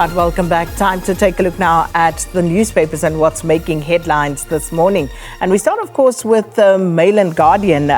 Welcome back. Time to take a look now at the newspapers and what's making headlines this morning. And we start, of course, with the Mail and Guardian,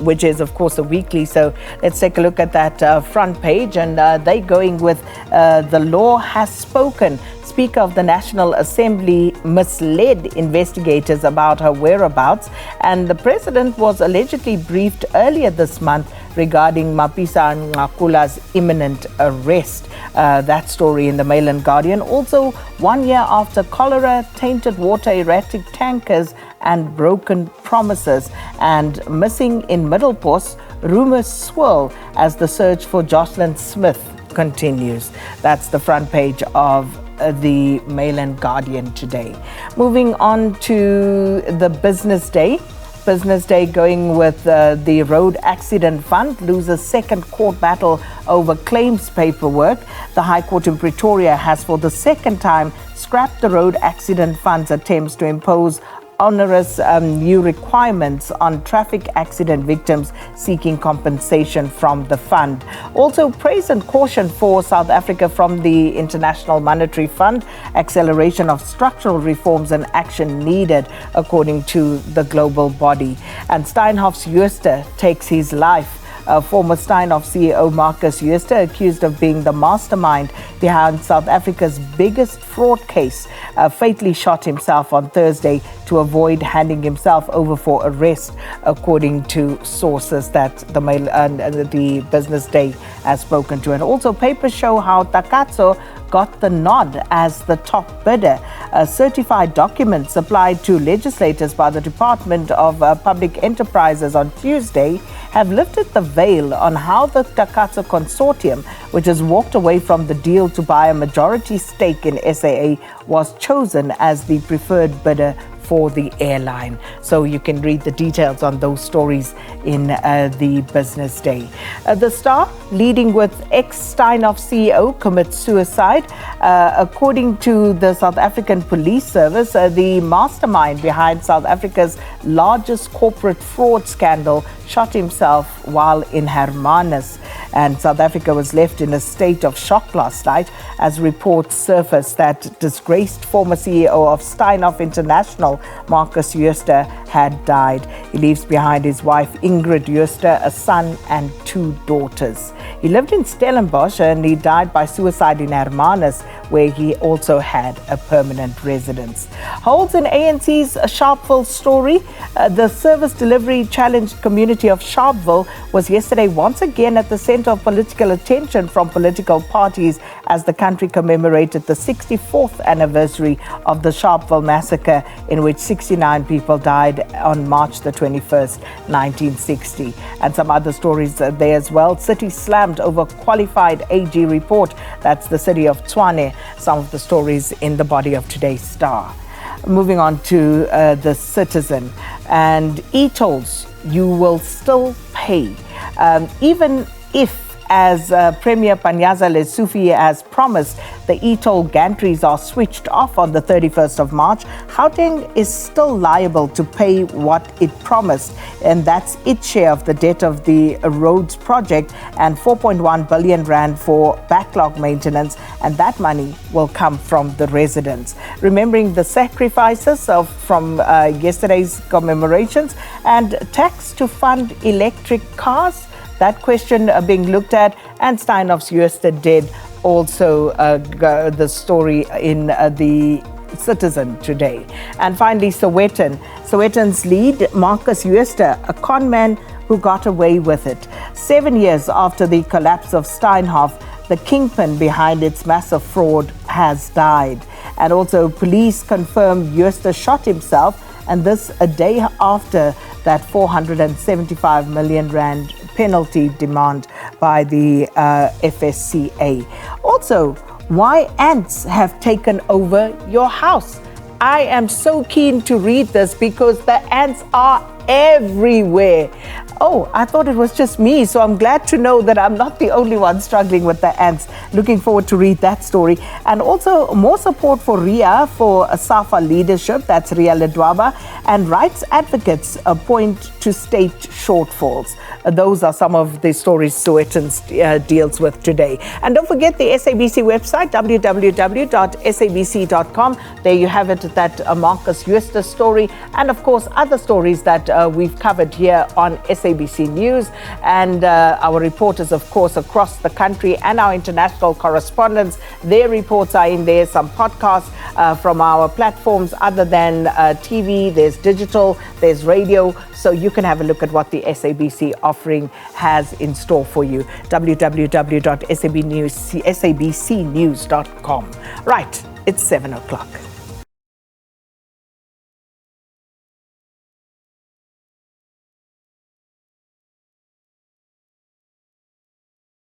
which is, of course, a weekly. So let's take a look at that front page. And they're going with the law has spoken. Speaker of the National Assembly misled investigators about her whereabouts. And the president was allegedly briefed earlier this month regarding Mapisa Ngakula's imminent arrest. That story in the Mail and Guardian. Also, 1 year after cholera, tainted water, erratic tankers and broken promises. And missing in Middelpos, rumors swirl as the search for Jocelyn Smith continues. That's the front page of the Mail and Guardian today. Moving on to the Business Day. Business Day going with the Road Accident Fund loses second court battle over claims paperwork. The High Court in Pretoria has for the second time scrapped the Road Accident Fund's attempts to impose onerous new requirements on traffic accident victims seeking compensation from the fund. Also, praise and caution for South Africa from the International Monetary Fund. Acceleration of structural reforms and action needed, according to the global body. And Steinhoff's Jooste takes his life. Former Steinhoff CEO Marcus Jooste, accused of being the mastermind behind South Africa's biggest fraud case, fatally shot himself on Thursday to avoid handing himself over for arrest, according to sources that the Mail and the Business Day has spoken to. And also, papers show how Takatso got the nod as the top bidder. Certified documents supplied to legislators by the Department of Public Enterprises on Tuesday have lifted the veil on how the Takatso Consortium, which has walked away from the deal to buy a majority stake in SAA, was chosen as the preferred bidder for the airline. So you can read the details on those stories in the Business Day. The Star leading with ex-Steinhoff CEO commits suicide. According to the South African Police Service, the mastermind behind South Africa's largest corporate fraud scandal shot himself while in Hermanus. And South Africa was left in a state of shock last night as reports surfaced that disgraced former CEO of Steinhoff International, Marcus Jooste, had died. He leaves behind his wife Ingrid Jooste, a son and 2 daughters. He lived in Stellenbosch and he died by suicide in Hermanus, where he also had a permanent residence. Holds in ANC's Sharpeville story. The service delivery challenged community of Sharpeville was yesterday once again at the center of political attention from political parties as the country commemorated the 64th anniversary of the Sharpeville massacre, in which 69 people died on March the 21st, 1960. And some other stories there as well. City slammed over qualified AG report. That's the city of Tshwane. Some of the stories in the body of today's Star. Moving on to the Citizen. And e-tolls, you will still pay. Even if, as Premier Panyaza Lesufi has promised, the e-toll gantries are switched off on the 31st of March, Gauteng is still liable to pay what it promised, and that's its share of the debt of the roads project and 4.1 billion rand for backlog maintenance, and that money will come from the residents. Remembering the sacrifices from yesterday's commemorations, and tax to fund electric cars, that question being looked at, and Steinhoff's Jooste did also the story in the Citizen today. And finally, Sowetan's lead, Marcus Jooste, a con man who got away with it. 7 years after the collapse of Steinhoff, the kingpin behind its massive fraud has died. And also, police confirmed Jooste shot himself, and this a day after that 475 million rand penalty demand by the FSCA. Also, why ants have taken over your house. I am so keen to read this because the ants are everywhere. Oh, I thought it was just me. So I'm glad to know that I'm not the only one struggling with the ants. Looking forward to read that story. And also more support for Ria for SAFA leadership. That's Ria Ledwaba. And rights advocates point to state shortfalls. Those are some of the stories Sowetan deals with today. And don't forget the SABC website, www.sabc.com. There you have it, that Marcus Eustace story. And of course, other stories that we've covered here on SABC News. And our reporters, of course, across the country and our international correspondents, their reports are in there. Some podcasts from our platforms other than TV. There's digital, there's radio. So you can have a look at what the SABC offering has in store for you. www.sabcnews.com. Right, it's 7 o'clock.